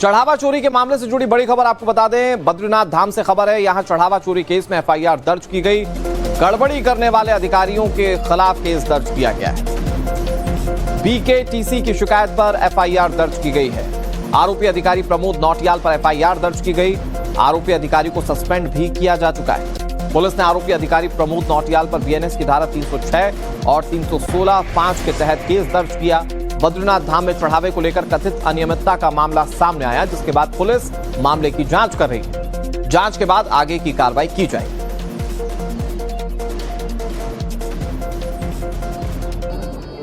चढ़ावा चोरी के मामले से जुड़ी बड़ी खबर आपको बता दें। बद्रीनाथ धाम से खबर है, यहां चढ़ावा चोरी केस में एफआईआर दर्ज की गई। गड़बड़ी करने वाले अधिकारियों के खिलाफ केस दर्ज किया गया है। बीकेटीसी की शिकायत पर एफआईआर दर्ज की गई है। आरोपी अधिकारी प्रमोद नौटियाल पर एफआईआर दर्ज की गई। आरोपी अधिकारी को सस्पेंड भी किया जा चुका है। पुलिस ने आरोपी अधिकारी प्रमोद नौटियाल पर बीएनएस की धारा 306 और 316(5) के तहत केस दर्ज किया। बद्रीनाथ धाम में चढ़ावे को लेकर कथित अनियमितता का मामला सामने आया, जिसके बाद पुलिस मामले की जांच कर रही है। जांच के बाद आगे की कार्रवाई की जाएगी।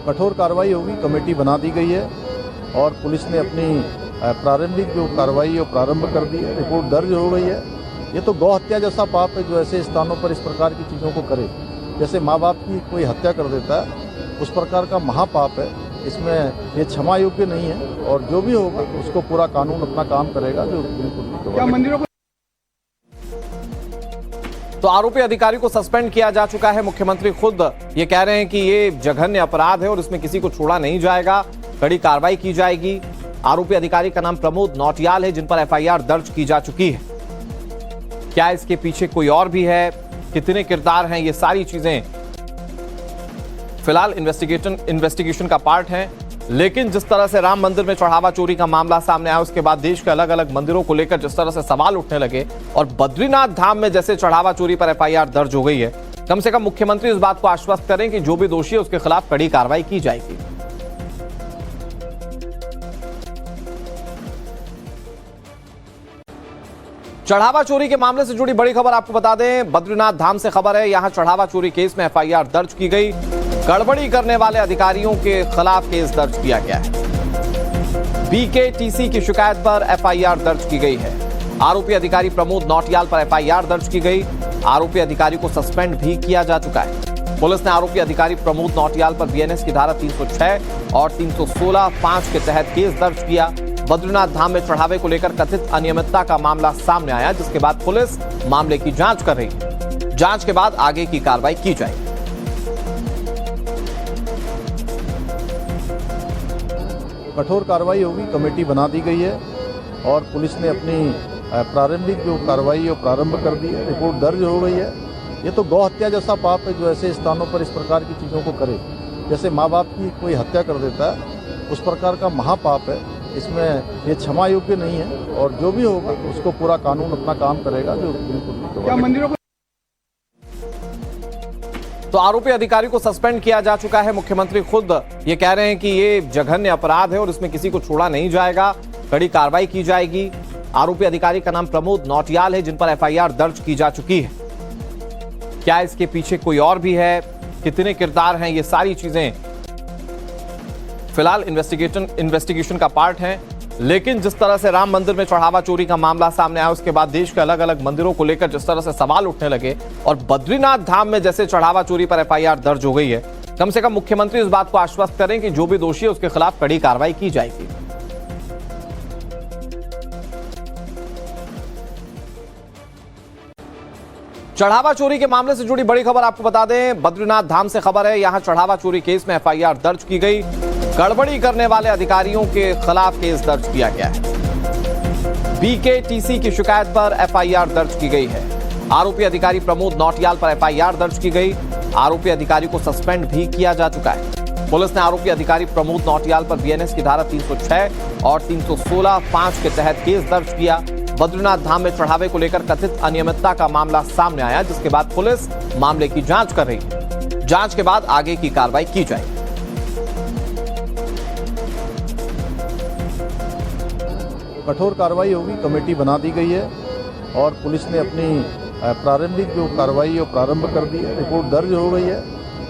कठोर कार्रवाई होगी, कमेटी बना दी गई है और पुलिस ने अपनी प्रारंभिक जो कार्रवाई है प्रारंभ कर दी है। रिपोर्ट दर्ज हो गई है। ये तो गौ हत्या जैसा पाप है जो ऐसे स्थानों पर इस प्रकार की चीज़ों को करे। जैसे माँ बाप की कोई हत्या कर देता है, उस प्रकार का महापाप है। इसमें ये क्षमा योग्य नहीं है और जो भी होगा उसको पूरा कानून अपना काम करेगा। जो बिल्कुल तो आरोपी अधिकारी को सस्पेंड किया जा चुका है। मुख्यमंत्री खुद ये कह रहे हैं कि ये जघन्य अपराध है और इसमें किसी को छोड़ा नहीं जाएगा, कड़ी कार्रवाई की जाएगी। आरोपी अधिकारी का नाम प्रमोद नौटियाल है, जिन पर एफआईआर दर्ज की जा चुकी है। क्या इसके पीछे कोई और भी है, कितने किरदार हैं, ये सारी चीजें फिलहाल इन्वेस्टिगेशन का पार्ट है। लेकिन जिस तरह से राम मंदिर में चढ़ावा चोरी का मामला सामने आया, उसके बाद देश के अलग अलग मंदिरों को लेकर जिस तरह से सवाल उठने लगे और बद्रीनाथ धाम में जैसे चढ़ावा चोरी पर एफआईआर दर्ज हो गई है, कम से कम मुख्यमंत्री इस बात को आश्वस्त करें कि जो भी दोषी है उसके खिलाफ कड़ी कार्रवाई की जाएगी। चढ़ावा चोरी के मामले से जुड़ी बड़ी खबर आपको बता दें। बद्रीनाथ धाम से खबर है, यहां चढ़ावा चोरी केस में एफआईआर दर्ज की गई। गड़बड़ी करने वाले अधिकारियों के खिलाफ केस दर्ज किया गया है। बीकेटीसी की शिकायत पर एफआईआर दर्ज की गई है। आरोपी अधिकारी प्रमोद नौटियाल पर एफआईआर दर्ज की गई। आरोपी अधिकारी को सस्पेंड भी किया जा चुका है। पुलिस ने आरोपी अधिकारी प्रमोद नौटियाल पर बीएनएस की धारा 306 और 316(5) के तहत केस दर्ज किया। बद्रीनाथ धाम में चढ़ावे को लेकर कथित अनियमितता का मामला सामने आया, जिसके बाद पुलिस मामले की जांच कर रही है। जांच के बाद आगे की कार्रवाई की जाएगी। कठोर कार्रवाई होगी, कमेटी बना दी गई है और पुलिस ने अपनी प्रारंभिक जो कार्रवाई है प्रारंभ कर दी है। रिपोर्ट दर्ज हो गई है। ये तो गौ हत्या जैसा पाप है जो ऐसे स्थानों पर इस प्रकार की चीज़ों को करे। जैसे माँ बाप की कोई हत्या कर देता है, उस प्रकार का महापाप है। इसमें ये क्षमा योग्य नहीं है और जो भी होगा उसको पूरा कानून अपना काम करेगा। जो बिल्कुल तो आरोपी अधिकारी को सस्पेंड किया जा चुका है। मुख्यमंत्री खुद ये कह रहे हैं कि ये जघन्य अपराध है और इसमें किसी को छोड़ा नहीं जाएगा, कड़ी कार्रवाई की जाएगी। आरोपी अधिकारी का नाम प्रमोद नौटियाल है, जिन पर एफआईआर दर्ज की जा चुकी है। क्या इसके पीछे कोई और भी है, कितने किरदार हैं, ये सारी चीजें फिलहाल इन्वेस्टिगेशन का पार्ट है। लेकिन जिस तरह से राम मंदिर में चढ़ावा चोरी का मामला सामने आया, उसके बाद देश के अलग अलग मंदिरों को लेकर जिस तरह से सवाल उठने लगे और बद्रीनाथ धाम में जैसे चढ़ावा चोरी पर एफआईआर दर्ज हो गई है, कम से कम मुख्यमंत्री इस बात को आश्वस्त करें कि जो भी दोषी है उसके खिलाफ कड़ी कार्रवाई की जाएगी। चढ़ावा चोरी के मामले से जुड़ी बड़ी खबर आपको बता दें। बद्रीनाथ धाम से खबर है, यहां चढ़ावा चोरी केस में एफआईआर दर्ज की गई। गड़बड़ी करने वाले अधिकारियों के खिलाफ केस दर्ज किया गया है। बीकेटीसी की शिकायत पर एफआईआर दर्ज की गई है। आरोपी अधिकारी प्रमोद नौटियाल पर एफआईआर दर्ज की गई। आरोपी अधिकारी को सस्पेंड भी किया जा चुका है। पुलिस ने आरोपी अधिकारी प्रमोद नौटियाल पर बीएनएस की धारा 306 और 316(5) के तहत केस दर्ज किया। बद्रीनाथ धाम में चढ़ावे को लेकर कथित अनियमितता का मामला सामने आया, जिसके बाद पुलिस मामले की जांच कर रही है। जांच के बाद आगे की कार्रवाई की जाएगी। कठोर कार्रवाई होगी, कमेटी बना दी गई है और पुलिस ने अपनी प्रारंभिक जो कार्रवाई है प्रारंभ कर दी है। रिपोर्ट दर्ज हो गई है।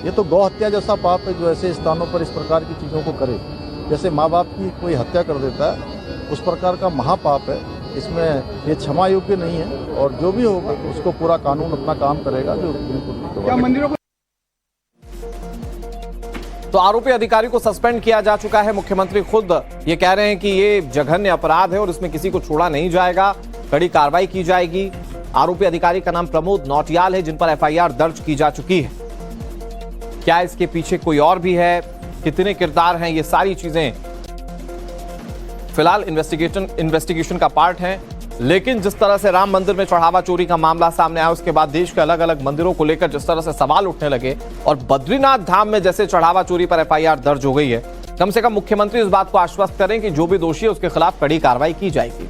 ये तो गौ हत्या जैसा पाप है जो ऐसे स्थानों पर इस प्रकार की चीज़ों को करे। जैसे माँ बाप की कोई हत्या कर देता है, उस प्रकार का महापाप है। इसमें ये क्षमा योग्य नहीं है और जो भी होगा उसको पूरा कानून अपना काम करेगा। जो बिल्कुल तो आरोपी अधिकारी को सस्पेंड किया जा चुका है। मुख्यमंत्री खुद ये कह रहे हैं कि ये जघन्य अपराध है और इसमें किसी को छोड़ा नहीं जाएगा, कड़ी कार्रवाई की जाएगी। आरोपी अधिकारी का नाम प्रमोद नौटियाल है, जिन पर एफआईआर दर्ज की जा चुकी है। क्या इसके पीछे कोई और भी है, कितने किरदार हैं, ये सारी चीजें फिलहाल इन्वेस्टिगेशन का पार्ट है। लेकिन जिस तरह से राम मंदिर में चढ़ावा चोरी का मामला सामने आया, उसके बाद देश के अलग अलग मंदिरों को लेकर जिस तरह से सवाल उठने लगे और बद्रीनाथ धाम में जैसे चढ़ावा चोरी पर एफआईआर दर्ज हो गई है, कम से कम मुख्यमंत्री इस बात को आश्वस्त करें कि जो भी दोषी है उसके खिलाफ कड़ी कार्रवाई की जाएगी।